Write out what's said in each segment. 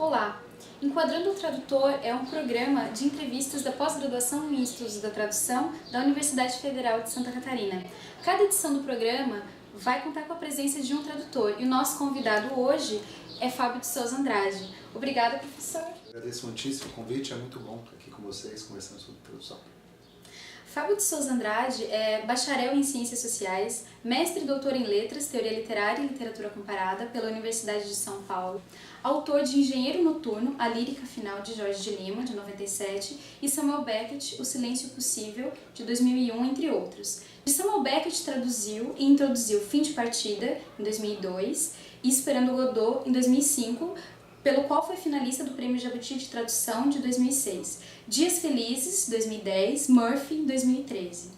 Olá! Enquadrando o Tradutor é um programa de entrevistas da pós-graduação em Estudos da Tradução da Universidade Federal de Santa Catarina. Cada edição do programa vai contar com a presença de um tradutor e o nosso convidado hoje é Fábio de Souza Andrade. Obrigada, professor! Agradeço muitíssimo o convite, é muito bom estar aqui com vocês conversando sobre tradução. Fábio de Souza Andrade é bacharel em Ciências Sociais, mestre e doutor em Letras, Teoria Literária e Literatura Comparada pela Universidade de São Paulo, autor de Engenheiro Noturno, A Lírica Final de Jorge de Lima, de 97, e Samuel Beckett, O Silêncio Possível, de 2001, entre outros. De Samuel Beckett traduziu e introduziu Fim de Partida, em 2002, e Esperando Godot, em 2005, pelo qual foi finalista do Prêmio Jabuti de Tradução de 2006, Dias Felizes, 2010, Murphy, 2013.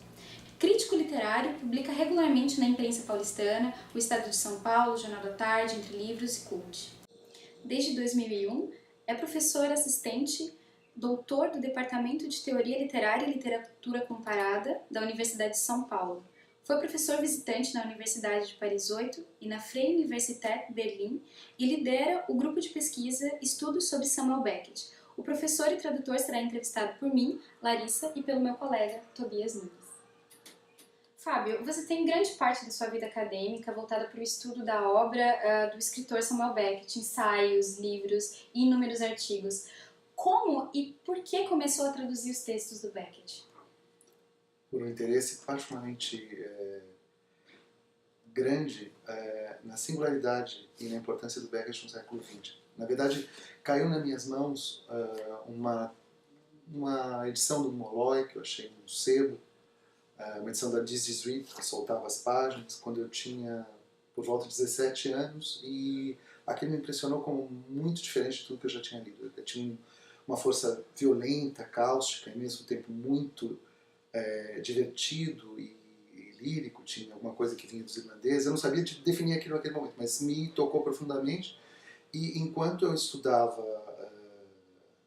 Crítico literário, publica regularmente na imprensa paulistana, O Estado de São Paulo, Jornal da Tarde, Entre Livros e Cult. Desde 2001, é professor assistente, doutor do Departamento de Teoria Literária e Literatura Comparada da Universidade de São Paulo. Foi professor visitante na Universidade de Paris 8 e na Freie Universität Berlin e lidera o grupo de pesquisa Estudos sobre Samuel Beckett. O professor e tradutor será entrevistado por mim, Larissa, e pelo meu colega, Tobias Nunes. Fábio, você tem grande parte da sua vida acadêmica voltada para o estudo da obra do escritor Samuel Beckett, ensaios, livros e inúmeros artigos. Como e por que começou a traduzir os textos do Beckett? Por um interesse particularmente grande na singularidade e na importância do Beckett no século XX. Na verdade, caiu nas minhas mãos uma edição do Molloy, que eu achei um sebo, uma edição da This Read, que soltava as páginas, quando eu tinha por volta de 17 anos, e aquilo me impressionou como muito diferente de tudo que eu já tinha lido. Eu tinha uma força violenta, cáustica, e ao mesmo tempo muito divertido e lírico, tinha alguma coisa que vinha dos irlandeses. Eu não sabia definir aquilo naquele momento, mas me tocou profundamente. E enquanto eu estudava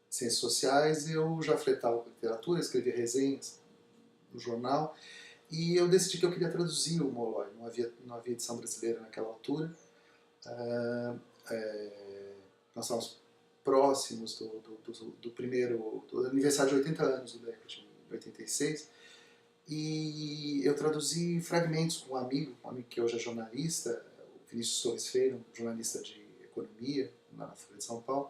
Ciências Sociais, eu já flertava com literatura, escrevia resenhas no jornal, e eu decidi que eu queria traduzir o Molloy. Não havia edição brasileira naquela altura. Nós estávamos próximos do aniversário de 80 anos do Beckett, em 86, e eu traduzi fragmentos com um amigo que hoje é jornalista, o Vinícius Torres Feira, um jornalista de economia, lá na Folha de São Paulo,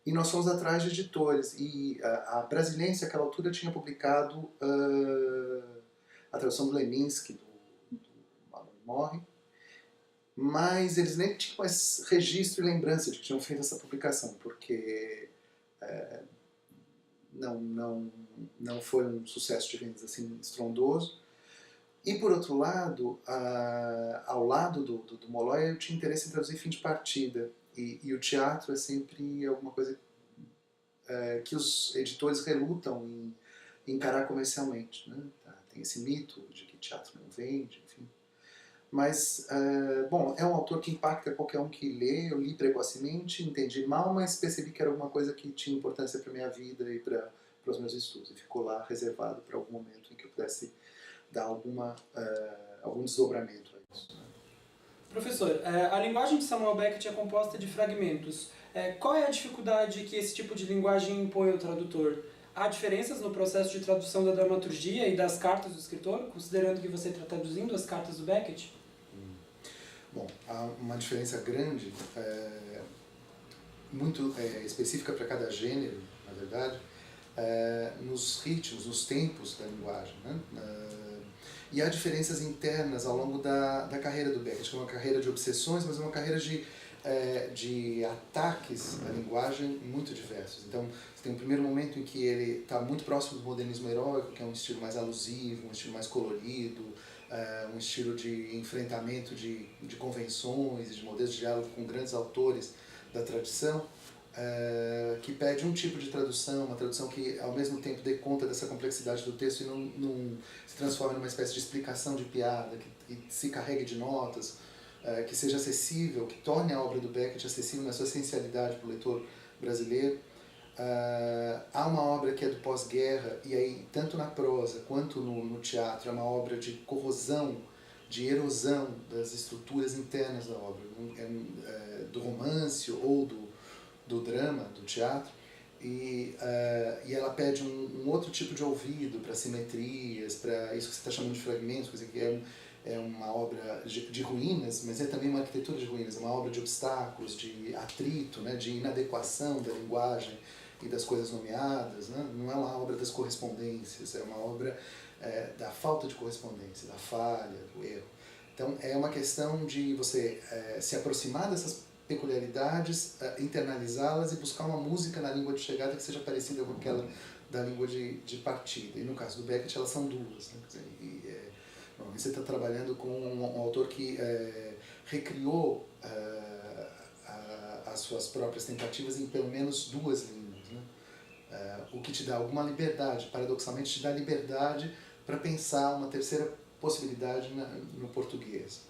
e nós fomos atrás de editores, e a Brasiliense, naquela altura, tinha publicado a tradução do Leminski, do Mamãe Morre, mas eles nem tinham mais registro e lembrança de que tinham feito essa publicação, porque não foi um sucesso de vendas assim estrondoso. E por outro lado, ao lado do Molloy, eu tinha interesse em traduzir Fim de Partida, e o teatro é sempre alguma coisa que os editores relutam em encarar comercialmente, né? Tem esse mito de que teatro não vende, enfim. Mas, bom, é um autor que impacta qualquer um que lê. Eu li precocemente, entendi mal, mas percebi que era alguma coisa que tinha importância para a minha vida e para os meus estudos. E ficou lá reservado para algum momento em que eu pudesse dar algum desdobramento a isso. Né? Professor, a linguagem de Samuel Beckett é composta de fragmentos. Qual é a dificuldade que esse tipo de linguagem impõe ao tradutor? Há diferenças no processo de tradução da dramaturgia e das cartas do escritor, considerando que você está traduzindo as cartas do Beckett? Bom, há uma diferença grande, muito específica para cada gênero, na verdade, nos ritmos, nos tempos da linguagem, né? E há diferenças internas ao longo da carreira do Beckett, que é uma carreira de obsessões, mas é uma carreira de ataques à linguagem muito diversos. Então, você tem um primeiro momento em que ele está muito próximo do modernismo heróico, que é um estilo mais alusivo, um estilo mais colorido, um estilo de enfrentamento de convenções, de modelos de diálogo com grandes autores da tradição, que pede um tipo de tradução, uma tradução que ao mesmo tempo dê conta dessa complexidade do texto e não se transforme numa espécie de explicação de piada, que se carregue de notas, que seja acessível, que torne a obra do Beckett acessível na sua essencialidade para o leitor brasileiro. Há uma obra que é do pós-guerra, e aí tanto na prosa quanto no teatro é uma obra de corrosão, de erosão das estruturas internas da obra, do romance ou do drama, do teatro, e ela pede um outro tipo de ouvido para simetrias, para isso que você está chamando de fragmentos, coisa que é uma obra de ruínas, mas é também uma arquitetura de ruínas, é uma obra de obstáculos, de atrito, né, de inadequação da linguagem e das coisas nomeadas, né? Não é uma obra das correspondências, é uma obra da falta de correspondência, da falha, do erro. Então é uma questão de você se aproximar dessas peculiaridades, internalizá-las e buscar uma música na língua de chegada que seja parecida com aquela da língua de partida. E no caso do Beckett elas são duas, né? Quer dizer, você está trabalhando com um autor que recriou as suas próprias tentativas em pelo menos duas línguas, né? O que te dá alguma liberdade, paradoxalmente te dá liberdade para pensar uma terceira possibilidade no português.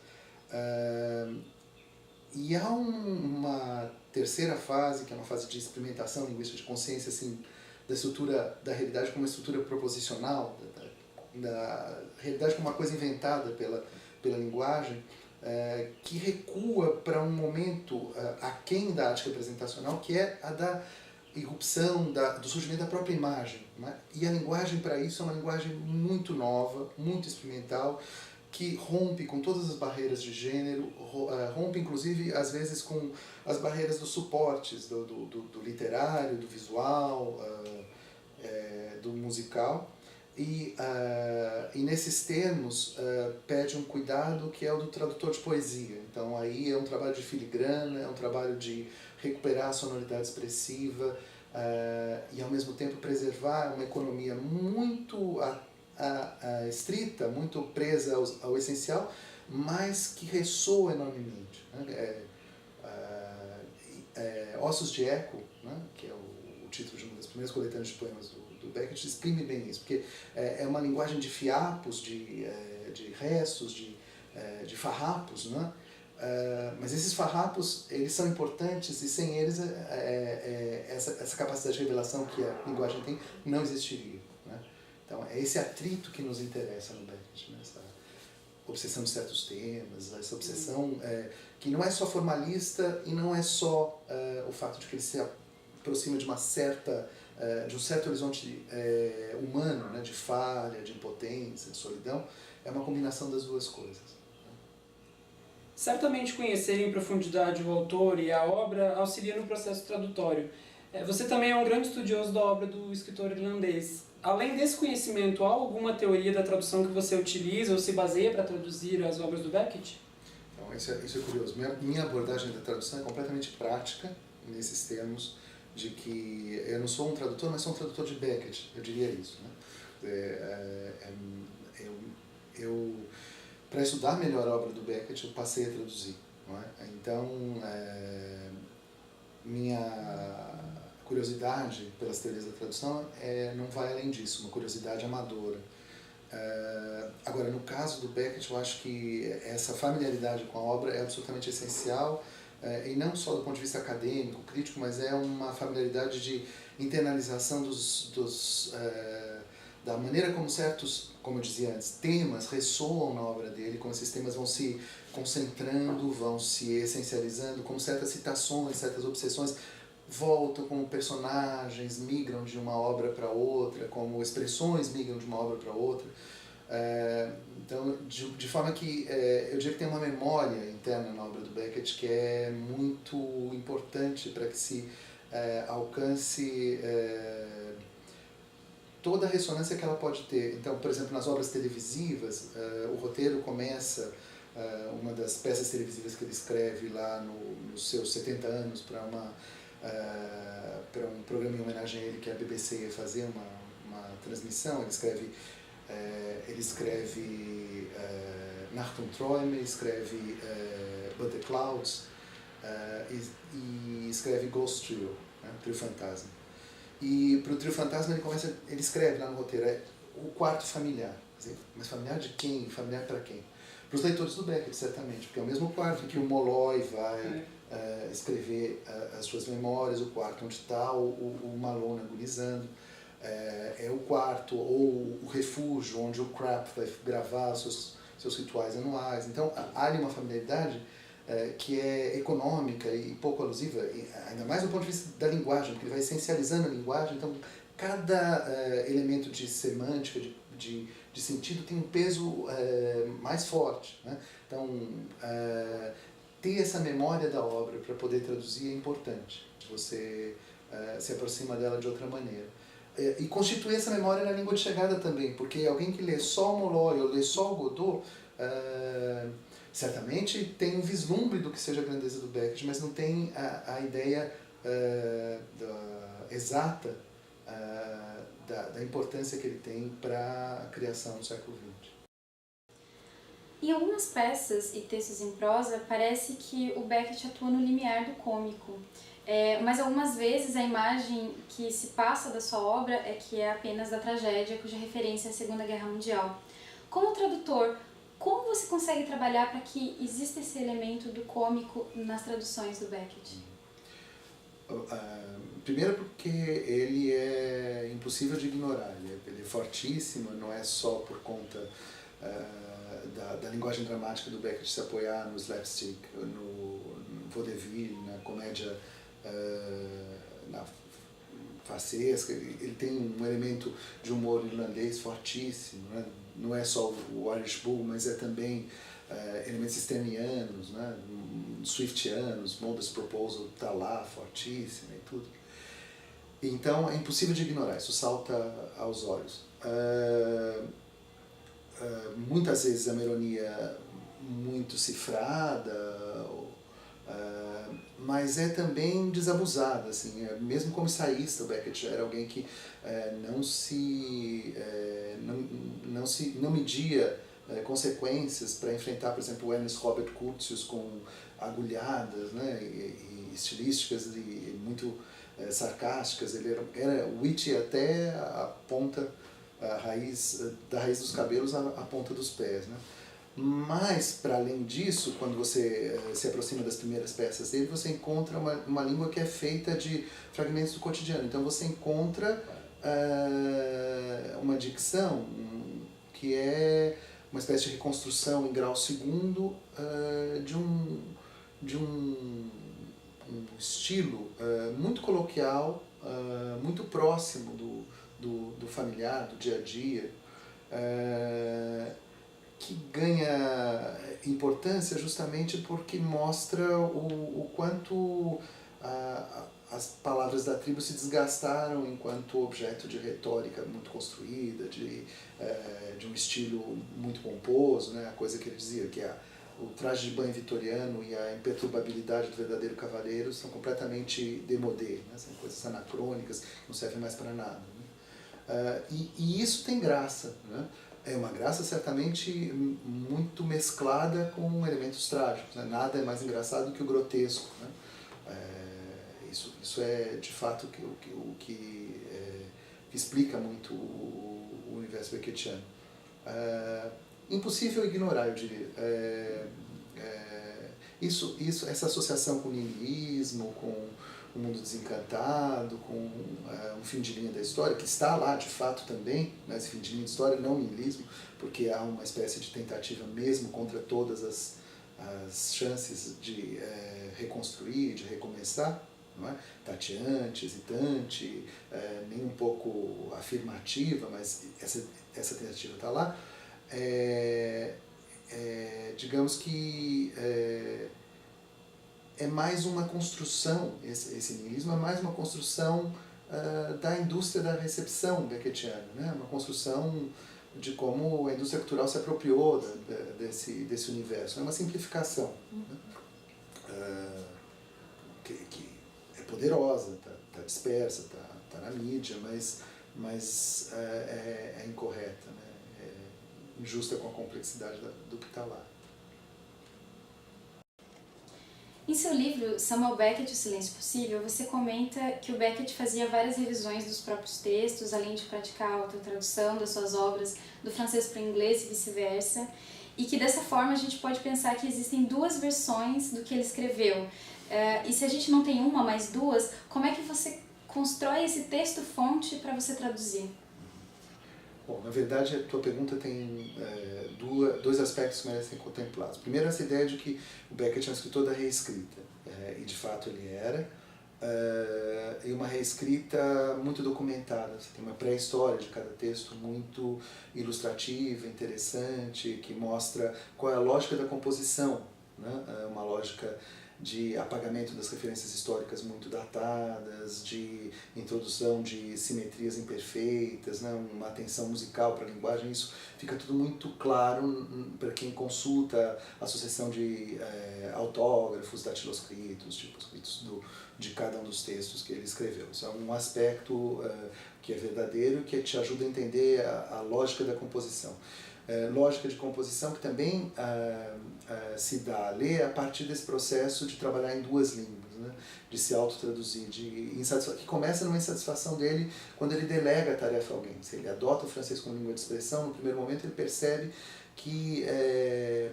E há uma terceira fase, que é uma fase de experimentação linguística, de consciência assim, da estrutura da realidade como uma estrutura proposicional, da realidade como uma coisa inventada pela linguagem, que recua para um momento aquém da arte representacional, que é a da irrupção, do surgimento da própria imagem, né? E a linguagem para isso é uma linguagem muito nova, muito experimental, que rompe com todas as barreiras de gênero, rompe inclusive às vezes com as barreiras dos suportes, do literário, do visual, do musical. E nesses termos pede um cuidado que é o do tradutor de poesia. Então aí é um trabalho de filigrana, é um trabalho de recuperar a sonoridade expressiva e ao mesmo tempo preservar uma economia muito estrita, muito presa ao essencial, mas que ressoa enormemente, né? Ossos de Eco, né? Que é o título de uma das primeiras coletâneas de poemas do Beckett, exprime bem isso, porque é uma linguagem de fiapos, de restos, de farrapos, né? Mas esses farrapos, eles são importantes e sem eles essa capacidade de revelação que a linguagem tem não existiria, né? Então é esse atrito que nos interessa no Beckett, né? Essa obsessão de certos temas, essa obsessão que não é só formalista e não é só o fato de que ele se aproxima de um certo horizonte humano, né? De falha, de impotência, de solidão, é uma combinação das duas coisas. Certamente conhecer em profundidade o autor e a obra auxilia no processo tradutório. Você também é um grande estudioso da obra do escritor irlandês. Além desse conhecimento, há alguma teoria da tradução que você utiliza ou se baseia para traduzir as obras do Beckett? Então, isso é curioso. Minha abordagem da tradução é completamente prática, nesses termos, de que eu não sou um tradutor, mas sou um tradutor de Beckett, eu diria isso, né? Para estudar melhor a obra do Beckett, eu passei a traduzir, não é? Então, minha curiosidade pelas teorias da tradução não vai além disso, uma curiosidade amadora. Agora, no caso do Beckett, eu acho que essa familiaridade com a obra é absolutamente essencial, e não só do ponto de vista acadêmico, crítico, mas é uma familiaridade de internalização da maneira como certos, como eu dizia antes, temas ressoam na obra dele, como esses temas vão se concentrando, vão se essencializando, como certas citações, certas obsessões voltam, como personagens migram de uma obra para outra, como expressões migram de uma obra para outra. Então, de forma que eu diria que tem uma memória interna na obra do Beckett que é muito importante para que se alcance toda a ressonância que ela pode ter. Então, por exemplo, nas obras televisivas, o roteiro começa, uma das peças televisivas que ele escreve lá nos seus 70 anos para um programa em homenagem a ele que a BBC ia fazer uma transmissão. Ele escreve Nachtung Träume, escreve But the Clouds e escreve Ghost Trio, né? Trio Fantasma. E para o Trio Fantasma ele escreve lá no roteiro o quarto familiar. Quer dizer, mas familiar de quem? Familiar para quem? Para os leitores do Beckett, certamente, porque é o mesmo quarto em que o Molloy vai escrever as suas memórias, o quarto onde está o Malone agonizando, é o quarto ou o refúgio onde o Krapp vai gravar seus rituais anuais. Então há ali uma familiaridade que é econômica e pouco alusiva, ainda mais do ponto de vista da linguagem, porque ele vai essencializando a linguagem, então cada elemento de semântica, de sentido tem um peso mais forte, né? Então, ter essa memória da obra para poder traduzir é importante, você se aproxima dela de outra maneira. E constituir essa memória na língua de chegada também, porque alguém que lê só o Molloy ou lê só o Godot, certamente tem um vislumbre do que seja a grandeza do Beckett, mas não tem a ideia exata da importância que ele tem para a criação do século XX. Em algumas peças e textos em prosa, parece que o Beckett atua no limiar do cômico, mas algumas vezes a imagem que se passa da sua obra é que é apenas da tragédia, cuja referência é a Segunda Guerra Mundial. Como tradutor, como você consegue trabalhar para que exista esse elemento do cômico nas traduções do Beckett? Primeiro porque ele é impossível de ignorar, ele é fortíssimo, não é só por conta da linguagem dramática do Beckett se apoiar no slapstick, no vaudeville, na comédia na farsesca. Ele tem um elemento de humor irlandês fortíssimo, né? Não é só o Irish Bull, mas é também elementos externianos, né? Swiftianos, Modest Proposal está lá, fortíssimo e tudo. Então é impossível de ignorar, isso salta aos olhos. Muitas vezes a uma ironia muito cifrada, mas é também desabusada, assim, mesmo como ensaísta, o Beckett era alguém que não media consequências para enfrentar, por exemplo, o Ernest Robert Curtius com agulhadas, né, e estilísticas muito sarcásticas. Ele era witty até a ponta, da raiz dos cabelos à ponta dos pés, né? Mas, para além disso, quando você se aproxima das primeiras peças dele, você encontra uma língua que é feita de fragmentos do cotidiano. Então você encontra uma dicção que é uma espécie de reconstrução em grau segundo de um estilo muito coloquial, muito próximo do familiar, do dia a dia, que ganha importância justamente porque mostra o quanto as palavras da tribo se desgastaram enquanto objeto de retórica muito construída, de um estilo muito pomposo, né? A coisa que ele dizia, que o traje de banho vitoriano e a imperturbabilidade do verdadeiro cavaleiro são completamente démodé, né? São coisas anacrônicas, não servem mais para nada, né? E isso tem graça, né? É uma graça certamente muito mesclada com elementos trágicos, né? Nada é mais engraçado que o grotesco, né? Isso é de fato o que explica muito o universo beckettiano. Impossível ignorar, eu diria. Essa associação com o niilismo, com o mundo desencantado, com um fim de linha da história, que está lá de fato também, né, esse fim de linha da história, não niilismo, porque há uma espécie de tentativa mesmo contra todas as chances de reconstruir, de recomeçar, não é? Tateante, hesitante, nem um pouco afirmativa, mas essa tentativa está lá. Digamos que é mais uma construção, esse niilismo é mais uma construção da indústria da recepção beckettiana, né? Uma construção de como a indústria cultural se apropriou desse universo. É uma simplificação, né? Que é poderosa, está dispersa, está na mídia, mas é incorreta, né? É injusta com a complexidade do que está lá. Em seu livro, Samuel Beckett, O Silêncio Possível, você comenta que o Beckett fazia várias revisões dos próprios textos, além de praticar a autotradução das suas obras do francês para o inglês e vice-versa, e que dessa forma a gente pode pensar que existem duas versões do que ele escreveu. E se a gente não tem uma, mas duas, como é que você constrói esse texto-fonte para você traduzir? Bom, na verdade, a tua pergunta tem dois aspectos que merecem ser contemplados. Primeiro, essa ideia de que o Beckett é um escritor da reescrita, e de fato ele era, e uma reescrita muito documentada. Você tem uma pré-história de cada texto muito ilustrativa, interessante, que mostra qual é a lógica da composição, né? Uma lógica de apagamento das referências históricas muito datadas, de introdução de simetrias imperfeitas, né? Uma atenção musical para a linguagem. Isso fica tudo muito claro para quem consulta a sucessão de autógrafos, datiloscritos, tiposcritos de cada um dos textos que ele escreveu. Isso é um aspecto que é verdadeiro e que te ajuda a entender a lógica da composição. Lógica de composição que também se dá a ler a partir desse processo de trabalhar em duas línguas, né? De se autotraduzir, que começa numa insatisfação dele quando ele delega a tarefa a alguém. Se ele adota o francês como língua de expressão, no primeiro momento ele percebe que,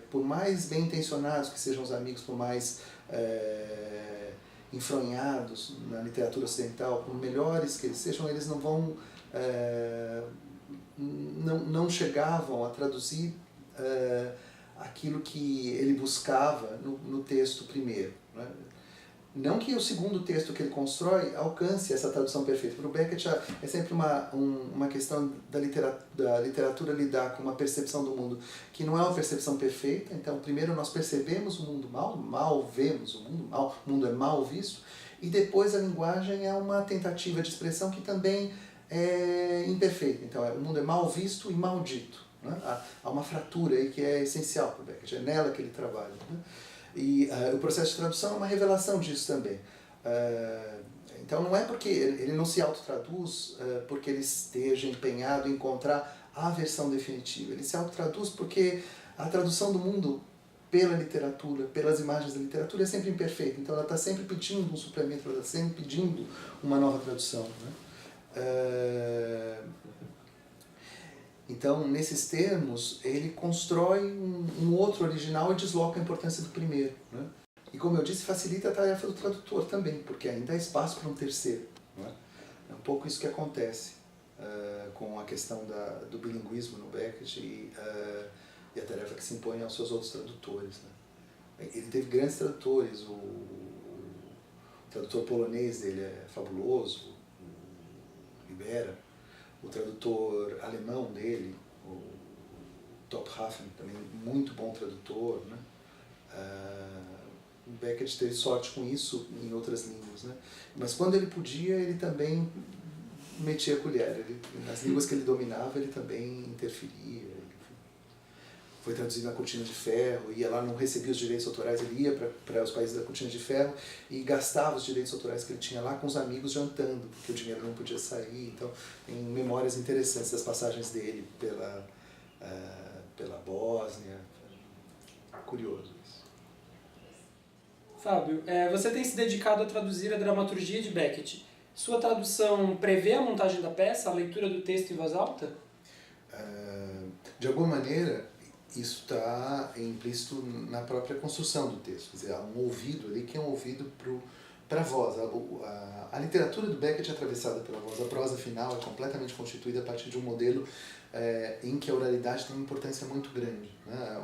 por mais bem intencionados que sejam os amigos, por mais enfronhados na literatura ocidental, por melhores que eles sejam, eles não vão... não chegavam a traduzir aquilo que ele buscava no texto primeiro, né? Não que o segundo texto que ele constrói alcance essa tradução perfeita. Para o Beckett é sempre uma questão da literatura lidar com uma percepção do mundo que não é uma percepção perfeita. Então, primeiro nós percebemos o mundo mal vemos o mundo é mal visto, e depois a linguagem é uma tentativa de expressão que também é imperfeita. Então, o mundo é mal visto e maldito, né? Há uma fratura aí que é essencial para o Beckett, é nela que ele trabalha, né? E o processo de tradução é uma revelação disso também. Então não é porque ele não se autotraduz porque ele esteja empenhado em encontrar a versão definitiva. Ele se autotraduz porque a tradução do mundo pela literatura, pelas imagens da literatura é sempre imperfeita. Então ela está sempre pedindo um suplemento, ela está sempre pedindo uma nova tradução, né? Então, nesses termos, ele constrói um outro original e desloca a importância do primeiro, né? E, como eu disse, facilita a tarefa do tradutor também, porque ainda há espaço para um terceiro, né? É um pouco isso que acontece com a questão do bilinguismo no Beckett e a tarefa que se impõe aos seus outros tradutores, né? Ele teve grandes tradutores, o tradutor polonês dele é fabuloso, o Libera. O tradutor alemão dele, o Tophafen, também muito bom tradutor, né? O Beckett teve sorte com isso em outras línguas, né? Mas quando ele podia, ele também metia a colher. Nas línguas que ele dominava, ele também interferia. Foi traduzido na Cortina de Ferro, ia lá, não recebia os direitos autorais, ele ia para os países da Cortina de Ferro e gastava os direitos autorais que ele tinha lá com os amigos jantando, porque o dinheiro não podia sair. Então, tem memórias interessantes das passagens dele pela Bósnia. Curioso isso. Fábio, você tem se dedicado a traduzir a dramaturgia de Beckett. Sua tradução prevê a montagem da peça, a leitura do texto em voz alta? De alguma maneira, isso está implícito na própria construção do texto. Quer dizer, há um ouvido ali que é um ouvido para a voz. A literatura do Beckett é atravessada pela voz. A prosa final é completamente constituída a partir de um modelo em que a oralidade tem uma importância muito grande, né?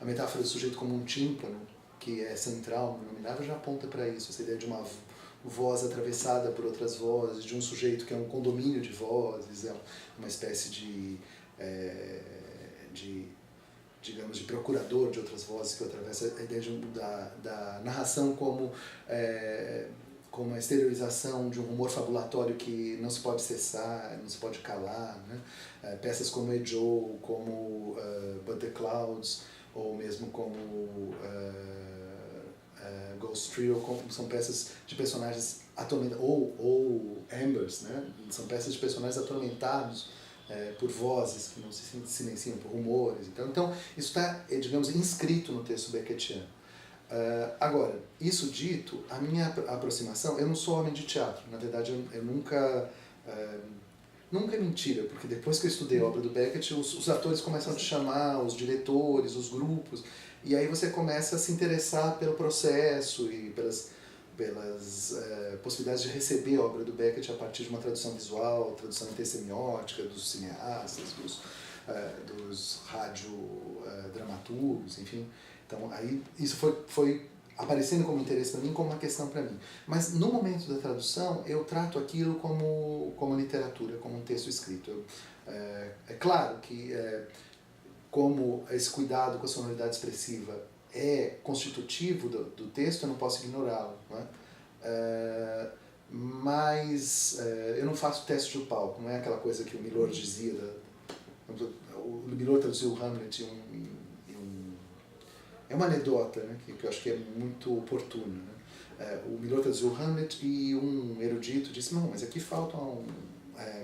A metáfora do sujeito como um tímpano, que é central no nominável, já aponta para isso. Essa ideia de uma voz atravessada por outras vozes, de um sujeito que é um condomínio de vozes, é uma espécie digamos, de procurador de outras vozes, que atravessa a ideia da narração como a exteriorização de um rumor fabulatório que não se pode cessar, não se pode calar, né? Peças como Joe, como But the Clouds, ou mesmo como Ghost Trio, são peças de personagens atormentados, ou Ambers, né? São peças de personagens atormentados por vozes que não se silenciam, por rumores. Então isso está, digamos, inscrito no texto beckettiano. Agora, isso dito, a minha aproximação, eu não sou homem de teatro, na verdade eu nunca é mentira, porque depois que eu estudei a obra do Beckett, os atores começam a te chamar, os diretores, os grupos, e aí você começa a se interessar pelo processo e pelas possibilidades de receber a obra do Beckett a partir de uma tradução visual, tradução intersemiótica dos cineastas, dos radiodramaturgos, enfim. Então, aí isso foi aparecendo como interesse para mim, como uma questão para mim. Mas no momento da tradução, eu trato aquilo como literatura, como um texto escrito. É claro que, como esse cuidado com a sonoridade expressiva é constitutivo do texto, eu não posso ignorá-lo. Né? Mas eu não faço teste de palco, não é aquela coisa que o Milor dizia. O Milor traduziu o Hamlet é uma anedota, né, que eu acho que é muito oportuna. Né? O Milor traduziu o Hamlet e um erudito disse, não, mas aqui falta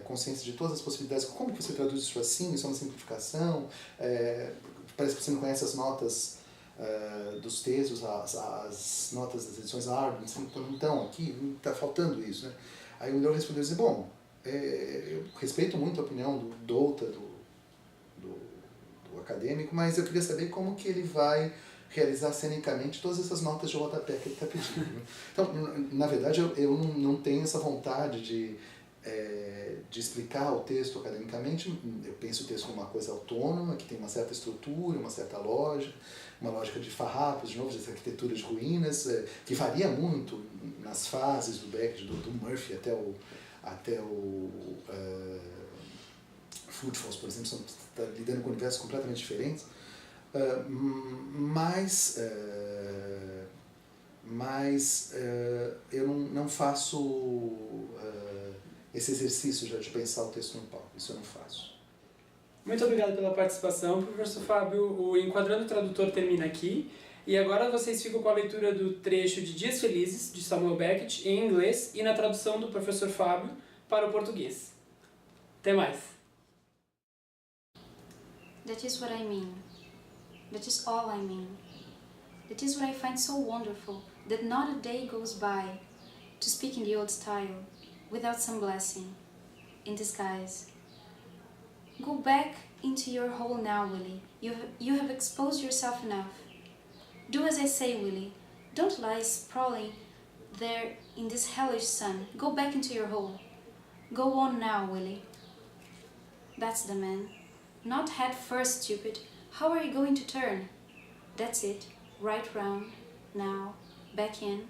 consciência de todas as possibilidades. Como que você traduz isso assim? Isso é uma simplificação? Parece que você não conhece as notas dos textos, as notas das edições Arden. Então, aqui está faltando isso. Né? Aí o Milor respondeu, bom, eu respeito muito a opinião do Douta, do acadêmico, mas eu queria saber como que ele vai realizar cenicamente todas essas notas de rodapé que ele está pedindo. Né? Então, na verdade, eu não tenho essa vontade de explicar o texto academicamente. Eu penso o texto como uma coisa autônoma, que tem uma certa estrutura, uma certa lógica, uma lógica de farrapos, de novo, de arquitetura de ruínas, que varia muito nas fases do Beckett, do Murphy até o Footfalls, por exemplo, está lidando com universos completamente diferentes, mas eu não faço esse exercício já de pensar o texto no palco, isso eu não faço. Muito obrigado pela participação, professor Fábio. O Enquadrando o Tradutor termina aqui, e agora vocês ficam com a leitura do trecho de Dias Felizes, de Samuel Beckett, em inglês, e na tradução do professor Fábio para o português. Até mais! That is what I mean. That is all I mean. That is what I find so wonderful, that not a day goes by, to speak in the old style, without some blessing, in disguise. Go back into your hole now, Willie. You have exposed yourself enough. Do as I say, Willie. Don't lie sprawling there in this hellish sun. Go back into your hole. Go on now, Willie. That's the man. Not head first, stupid. How are you going to turn? That's it. Right round. Now. Back in.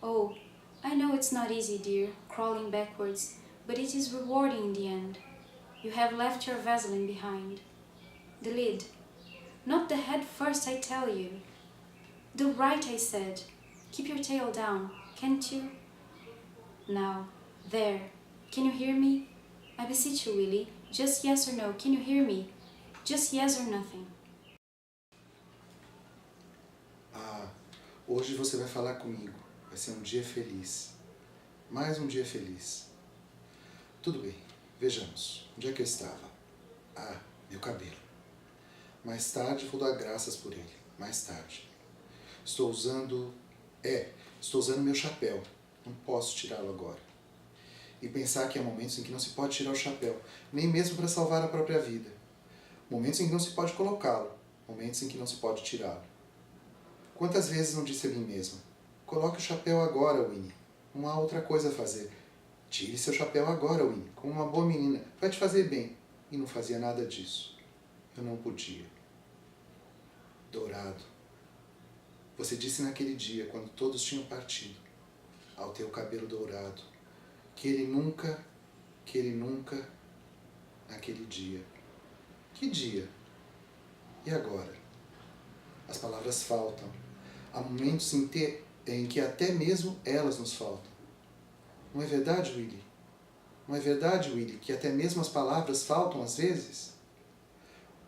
Oh, I know it's not easy, dear, crawling backwards, but it is rewarding in the end. You have left your Vaseline behind. The lid. Not the head first, I tell you. The right, I said. Keep your tail down, can't you? Now. There. Can you hear me? I beseech you, Willie. Just yes or no. Can you hear me? Just yes or nothing. Hoje você vai falar comigo. Vai ser um dia feliz. Mais um dia feliz. Tudo bem. Vejamos. Onde é que eu estava? Meu cabelo. Mais tarde vou dar graças por ele. Mais tarde. Estou usando meu chapéu. Não posso tirá-lo agora. E pensar que há momentos em que não se pode tirar o chapéu, nem mesmo para salvar a própria vida. Momentos em que não se pode colocá-lo, momentos em que não se pode tirá-lo. Quantas vezes não disse a mim mesma, coloque o chapéu agora, Winnie, não há outra coisa a fazer. Tire seu chapéu agora, Winnie, como uma boa menina, vai te fazer bem. E não fazia nada disso. Eu não podia. Dourado, você disse naquele dia, quando todos tinham partido, ao teu cabelo dourado, que ele nunca, naquele dia. Que dia? E agora? As palavras faltam. Há momentos em que até mesmo elas nos faltam. Não é verdade, Willie? Não é verdade, Willie, que até mesmo as palavras faltam às vezes?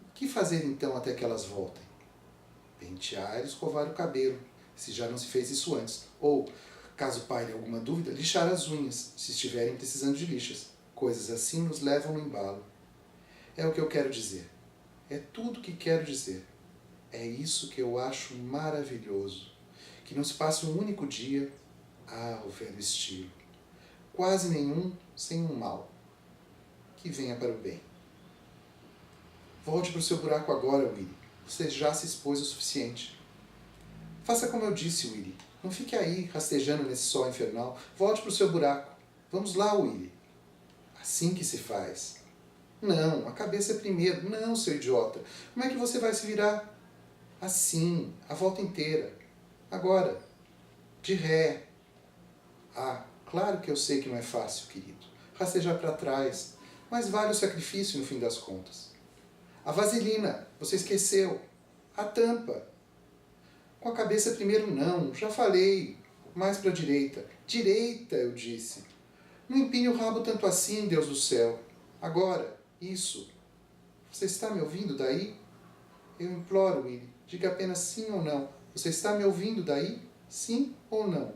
O que fazer então até que elas voltem? Pentear e escovar o cabelo, se já não se fez isso antes. Ou, caso paire alguma dúvida, lixar as unhas, se estiverem precisando de lixas. Coisas assim nos levam no embalo. É o que eu quero dizer. É tudo o que quero dizer. É isso que eu acho maravilhoso. Que não se passe um único dia, o velho estilo. Quase nenhum sem um mal. Que venha para o bem. Volte para o seu buraco agora, Willie. Você já se expôs o suficiente. Faça como eu disse, Willie. Não fique aí, rastejando nesse sol infernal. Volte para o seu buraco. Vamos lá, Willy. Assim que se faz. Não, a cabeça é primeiro. Não, seu idiota. Como é que você vai se virar? Assim, a volta inteira. Agora, de ré. Ah, claro que eu sei que não é fácil, querido. Rastejar para trás. Mas vale o sacrifício no fim das contas. A vaselina, você esqueceu. A tampa. Com a cabeça primeiro não, já falei. Mais para a direita. Direita, eu disse. Não empine o rabo tanto assim, Deus do céu. Agora, isso. Você está me ouvindo daí? Eu imploro, Willy. Diga apenas sim ou não. Você está me ouvindo daí? Sim ou não?